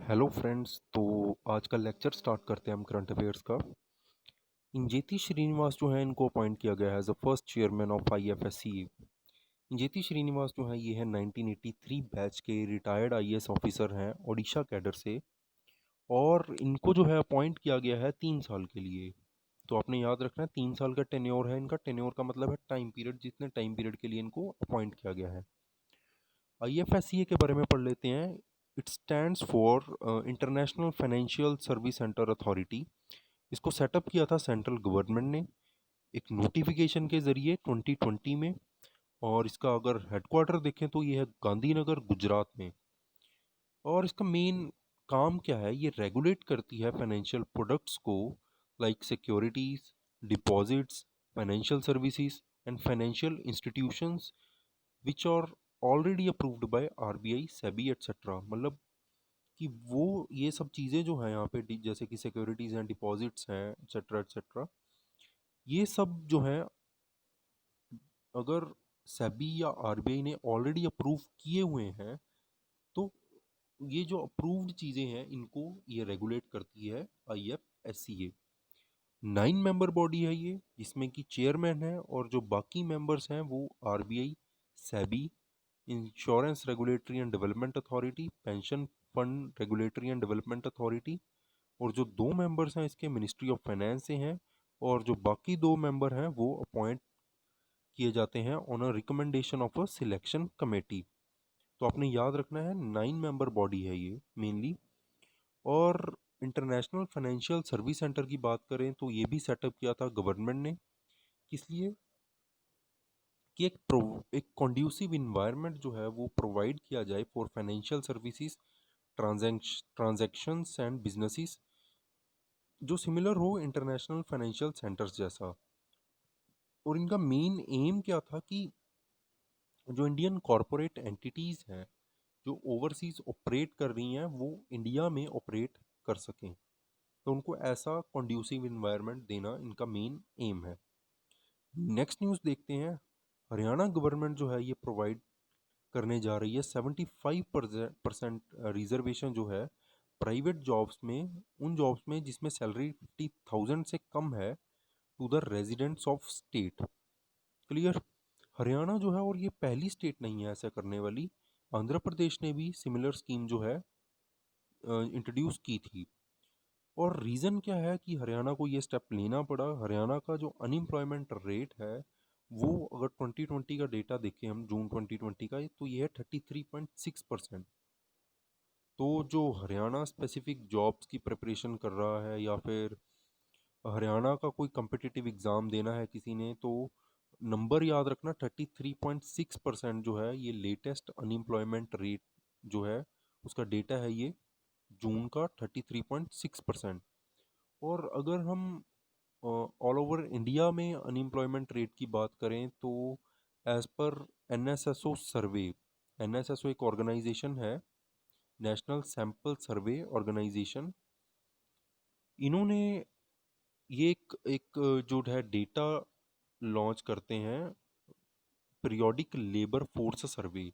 Hello friends. तो आज का लेक्चर स्टार्ट करते हैं हम करंट अफेयर्स का। इंजेती श्रीनिवास जो है इनको अपॉइंट किया गया है as a first chairman of IFSC. Injeti Srinivas जो है ये है 1983 बैच के रिटायर्ड आईएएस ऑफिसर हैं ओडिशा कैडर से। और इनको जो है अपॉइंट किया गया है 3 साल के लिए। तो आपने याद रखना है 3 साल का टेन्योर है इनका। टेन्योर का मतलब है टाइम पीरियड, जितने टाइम पीरियड के लिए इनको अपॉइंट किया गया है। आईएफएससीए के बारे में पढ़ लेते हैं। It stands for international financial service centre authority. इसको सेटअप किया था सेंट्रल गवर्नमेंट ने एक नोटिफिकेशन के ज़रिए 2020 में। और इसका अगर हेडक्वार्टर देखें तो ये है गांधीनगर, गुजरात में। और इसका मेन काम क्या है, ये रेगुलेट करती है फाइनेंशियल प्रोडक्ट्स को, like securities, deposits, financial services and financial institutions which are already approved by RBI, SEBI etcetera. मतलब कि वो ये सब चीज़ें जो हैं यहाँ पे जैसे कि सिक्योरिटीज़ हैं, डिपॉजिट्स हैं, एटसेट्रा एटसेट्रा, ये सब जो हैं अगर सेबी या आरबीआई ने ऑलरेडी अप्रूव किए हुए हैं तो ये जो अप्रूव्ड चीज़ें हैं इनको ये रेगुलेट करती है आईएफएससीए। 9 मेंबर बॉडी है ये, जिसमें कि चेयरमैन है और जो बाकी मेंबर्स हैं वो RBI, SEBI, insurance regulatory and development authority, pension fund regulatory and development authority. और जो 2 मेंबर्स हैं इसके मिनिस्ट्री ऑफ फाइनेंस से हैं। और जो बाकी 2 मेंबर हैं वो अपॉइंट किए जाते हैं on a recommendation of a selection committee. तो आपने याद रखना है 9 मेंबर बॉडी है ये मेनली। और इंटरनेशनल फाइनेंशियल सर्विस सेंटर की बात करें तो ये भी सेटअप किया था गवर्नमेंट ने, इसलिए कि एक कॉन्ड्यूसिव इन्वायरमेंट जो है वो प्रोवाइड किया जाए for financial services, transactions and businesses, जो सिमिलर हो इंटरनेशनल फाइनेंशियल सेंटर्स जैसा। और इनका मेन एम क्या था कि जो इंडियन कॉरपोरेट एंटिटीज़ हैं जो ओवरसीज ऑपरेट कर रही हैं वो इंडिया में ऑपरेट कर सकें। तो उनको ऐसा कॉन्ड्यूसिव इन्वायरमेंट देना इनका मेन एम है। नेक्स्ट न्यूज़ देखते हैं। हरियाणा गवर्नमेंट जो है ये प्रोवाइड करने जा रही है 75% रिजर्वेशन जो है प्राइवेट जॉब्स में, उन जॉब्स में जिसमें सैलरी 50,000 से कम है, to the residents of state. Clear. Haryana जो है, और ये पहली स्टेट नहीं है ऐसा करने वाली, आंध्र प्रदेश ने भी सिमिलर स्कीम जो है इंट्रोड्यूस की थी। और रीज़न क्या है कि हरियाणा को ये स्टेप लेना पड़ा? हरियाणा का जो अनएम्प्लॉयमेंट रेट है वो अगर 2020 का डेटा देखें हम, जून 2020 का, तो ये है 33.6%। तो जो हरियाणा स्पेसिफिक जॉब्स की प्रिपरेशन कर रहा है या फिर हरियाणा का कोई कम्पिटिटिव एग्ज़ाम देना है किसी ने, तो नंबर याद रखना 33.6% जो है ये लेटेस्ट अनएम्प्लॉयमेंट रेट जो है उसका डेटा है ये जून का 33.6%। और अगर हम ऑल ओवर इंडिया में अनएम्प्लॉयमेंट रेट की बात करें तो एज़ पर एनएसएसओ सर्वे, एनएसएसओ एक ऑर्गेनाइजेशन है, नेशनल सैंपल सर्वे ऑर्गेनाइजेशन, इन्होंने ये एक जो है डेटा लॉन्च करते हैं, पीरियोडिक लेबर फोर्स सर्वे।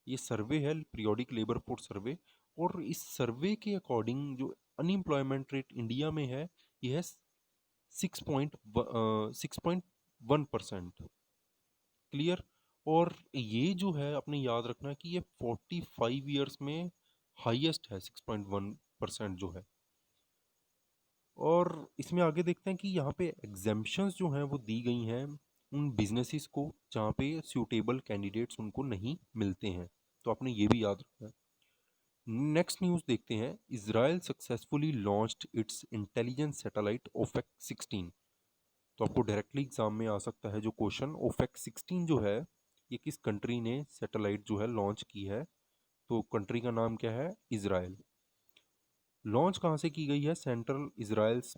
ये सर्वे है पीरियोडिक लेबर फोर्स सर्वे। और इस सर्वे के अकॉर्डिंग जो अनएम्प्लॉयमेंट रेट इंडिया में है ये है 6.1%। क्लियर। और ये जो है अपने याद रखना कि ये 45 ईयर्स में हाईएस्ट है 6.1% जो है। और इसमें आगे देखते हैं कि यहाँ पे एग्जेम्पशंस जो हैं वो दी गई हैं उन बिजनेसेस को जहाँ पे सूटेबल कैंडिडेट्स उनको नहीं मिलते हैं। तो आपने ये भी याद रखना है। नेक्स्ट न्यूज़ देखते हैं। Israel successfully launched its intelligence satellite Ofek 16। तो आपको डायरेक्टली एग्जाम में आ सकता है जो क्वेश्चन, ओफेक 16 जो है ये किस कंट्री ने सैटेलाइट जो है लॉन्च की है? तो कंट्री का नाम क्या है? इजराइल। लॉन्च कहाँ से की गई है? Central Israel's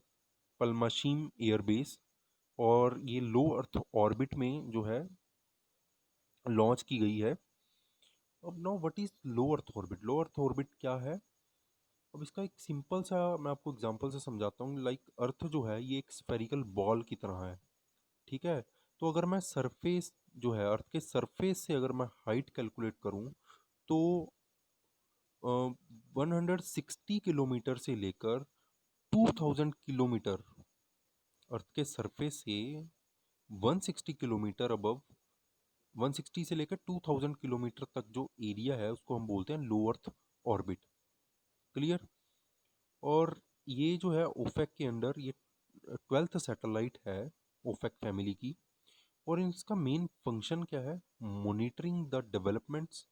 Palmachim airbase. और ये लो अर्थ ऑर्बिट में जो है लॉन्च की गई है। अब know what is low earth orbit? Low earth orbit क्या है? अब इसका एक सिंपल सा मैं आपको एग्जांपल से समझाता हूँ। लाइक अर्थ जो है ये एक स्फेरिकल बॉल की तरह है, ठीक है। तो अगर मैं सरफेस जो है अर्थ के सरफेस से अगर मैं हाइट कैलकुलेट करूँ तो 160 किलोमीटर से लेकर 2000 किलोमीटर अर्थ के सरफेस से 160 किलोमीटर अबव 160 से लेकर 2000 किलोमीटर तक जो एरिया है उसको हम बोलते हैं लो अर्थ ऑर्बिट। क्लियर। और ये जो है ओफेक के अंडर ये 12th सैटेलाइट है ओफेक फैमिली की। और इसका मेन फंक्शन क्या है? Monitoring the developments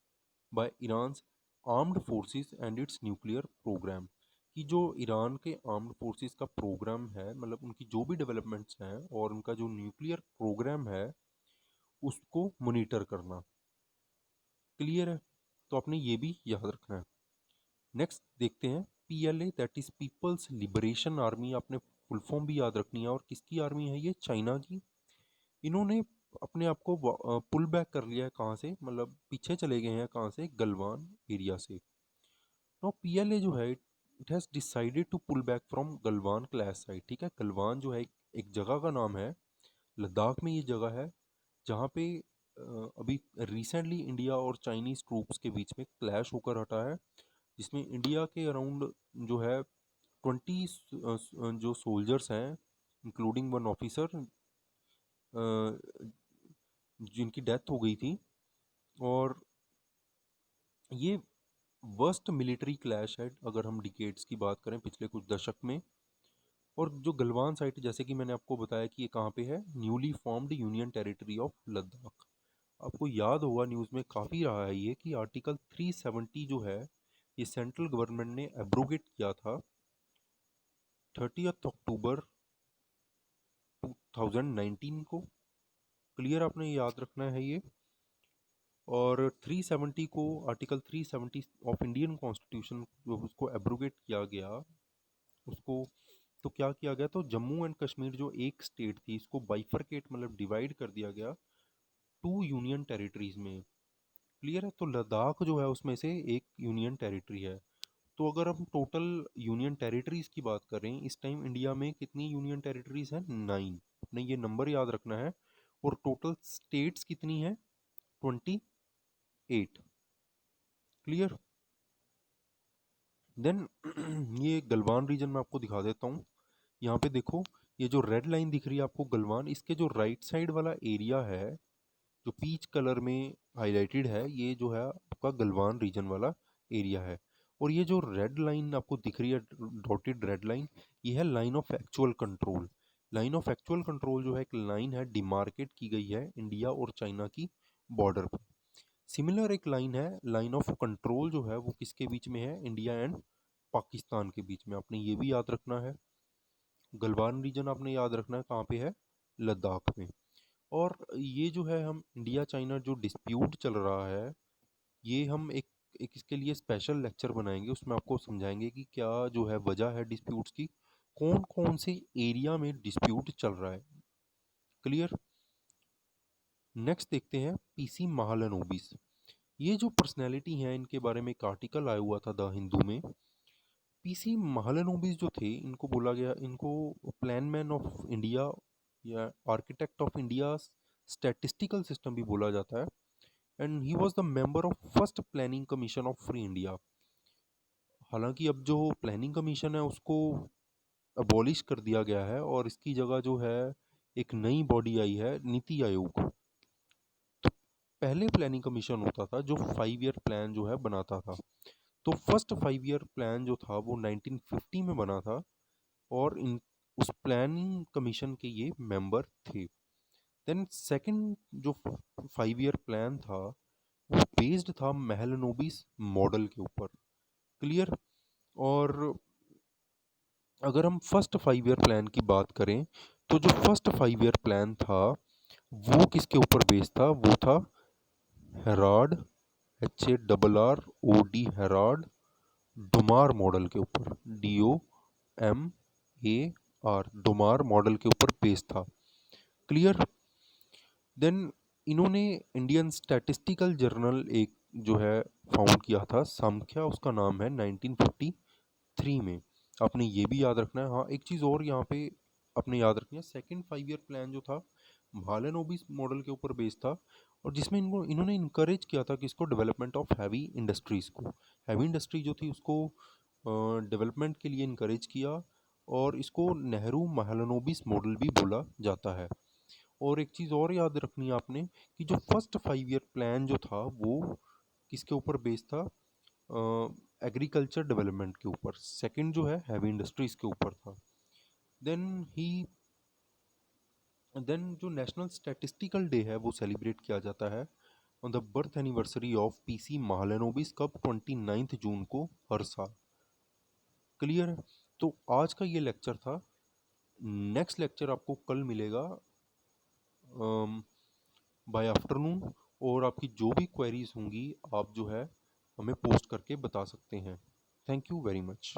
by Iran armed forces and its nuclear programme. कि जो ईरान के आर्म्ड फोर्सेस का प्रोग्राम है, मतलब उनकी जो भी डेवलपमेंट्स हैं और उनका जो न्यूक्लियर प्रोग्राम है उसको मॉनिटर करना। क्लियर है? तो आपने ये भी याद रखना है। नेक्स्ट देखते हैं PLA, that is People's Liberation Army. आपने फुल फॉर्म भी याद रखनी है। और किसकी आर्मी है ये? चाइना की। इन्होंने अपने आप को पुल बैक कर लिया है। कहाँ से? मतलब पीछे चले गए हैं। कहाँ से? गलवान एरिया से। नो पीएलए जो है it has decided to pull back from Galwan clash site. ठीक है, गलवान जो है एक जगह का नाम है, लद्दाख में ये जगह है जहाँ पे अभी रिसेंटली इंडिया और चाइनीज़ ट्रूप्स के बीच में क्लैश होकर हटा है, जिसमें इंडिया के अराउंड जो है 20 जो सोल्जर्स हैं इंक्लूडिंग वन ऑफिसर जिनकी डेथ हो गई थी। और ये वर्स्ट मिलिट्री क्लैश है अगर हम डिकेड्स की बात करें पिछले कुछ दशक में। और जो गलवान साइट, जैसे कि मैंने आपको बताया कि ये कहाँ पे है, newly formed union territory of Ladakh. आपको याद होगा न्यूज़ में काफ़ी रहा है ये कि आर्टिकल 370 जो है ये सेंट्रल गवर्नमेंट ने एब्रोगेट किया था 30 अक्टूबर 2019 को। क्लियर, आपने याद रखना है ये। और 370 को, आर्टिकल 370 ऑफ इंडियन कॉन्स्टिट्यूशन जो उसको एब्रोगेट किया गया उसको, तो क्या किया गया, तो जम्मू एंड कश्मीर जो एक स्टेट थी इसको बाइफरकेट मतलब डिवाइड कर दिया गया 2 यूनियन टेरिटरीज में। क्लियर है? तो लद्दाख जो है उसमें से एक यूनियन टेरिटरी है। तो अगर हम टोटल यूनियन टेरिटरीज की बात करें इस टाइम इंडिया में कितनी यूनियन टेरिटरीज हैं? 9। अपने ये नंबर याद रखना है। और टोटल स्टेट्स कितनी है? 28। क्लियर। देन ये गलवान रीजन में आपको दिखा देता हूँ। यहाँ पे देखो, ये जो रेड लाइन दिख रही है आपको गलवान, इसके जो राइट साइड वाला एरिया है जो पीच कलर में हाईलाइटेड है, ये जो है आपका गलवान रीजन वाला एरिया है। और ये जो रेड लाइन आपको दिख रही है, डॉटेड रेड लाइन, ये है line of actual control. Line of actual control जो है एक लाइन है, डिमार्केट की गई है इंडिया और चाइना की बॉर्डर पर। सिमिलर एक लाइन है, लाइन ऑफ कंट्रोल जो है वो किसके बीच में है? इंडिया एंड पाकिस्तान के बीच में। आपने ये भी याद रखना है। गलवान रीजन आपने याद रखना है कहाँ पे है? लद्दाख में। और ये जो है हम इंडिया चाइना जो डिस्प्यूट चल रहा है, ये हम एक इसके लिए स्पेशल लेक्चर बनाएंगे, उसमें आपको समझाएंगे कि क्या जो है वजह है डिस्प्यूट्स की, कौन कौन से एरिया में डिस्प्यूट चल रहा है। क्लियर। नेक्स्ट देखते हैं पीसी महालनोबिस। ये जो पर्सनैलिटी हैं इनके बारे में एक आर्टिकल आया हुआ था द हिंदू में। पीसी महालनोबिस जो थे इनको बोला गया, इनको प्लान मैन ऑफ इंडिया या architect of India statistical system भी बोला जाता है। And he was the member of first planning commission of free India. हालांकि अब जो प्लानिंग कमीशन है उसको अबॉलिश कर दिया गया है और इसकी जगह जो है एक नई बॉडी आई है, नीति आयोग। पहले प्लानिंग कमीशन होता था जो 5 ईयर प्लान जो है बनाता था। तो फर्स्ट 5 ईयर प्लान जो था वो 1950 में बना था। और इन उस प्लानिंग कमीशन के ये मेंबर थे। देन सेकंड जो 5 ईयर प्लान था वो बेस्ड था महलनोबिस मॉडल के ऊपर। क्लियर। और अगर हम फर्स्ट 5 ईयर प्लान की बात करें तो जो फर्स्ट 5 ईयर प्लान था वो किसके ऊपर बेस्ड था? वो था हेराड, HARROD, हेराड डोमार मॉडल के ऊपर, DOMAR डोमार मॉडल के ऊपर बेस्ड था। क्लियर। देन इन्होंने इंडियन स्टैटिस्टिकल जर्नल एक जो है फाउंड किया था, संख्या उसका नाम है 1953 में। आपने ये भी याद रखना है। हाँ, एक चीज़ और यहाँ पे आपने याद रखनी है, सेकंड 5 ईयर प्लान जो था महालनोबिस मॉडल के ऊपर बेस्ड था। और जिसमें इन्होंने इनकरेज किया था कि इसको डेवलपमेंट ऑफ हैवी इंडस्ट्रीज़ को, हैवी इंडस्ट्री जो थी उसको डेवलपमेंट के लिए इनकरेज किया, और इसको नेहरू महालनोबिस मॉडल भी बोला जाता है। और एक चीज़ और याद रखनी है आपने कि जो फर्स्ट 5 ईयर प्लान जो था वो किसके ऊपर बेस्ड था, एग्रीकल्चर डेवलपमेंट के ऊपर, सेकंड जो है हैवी इंडस्ट्रीज़ के ऊपर था। देन ही देन जो नेशनल स्टैटिस्टिकल डे है वो सेलिब्रेट किया जाता है on the birth anniversary of PC Mahalanobis, कब 29 जून को हर साल। क्लियर है? तो आज का ये लेक्चर था। नेक्स्ट लेक्चर आपको कल मिलेगा बाय आफ्टरनून, और आपकी जो भी क्वेरीज होंगी आप जो है हमें पोस्ट करके बता सकते हैं। Thank you very much.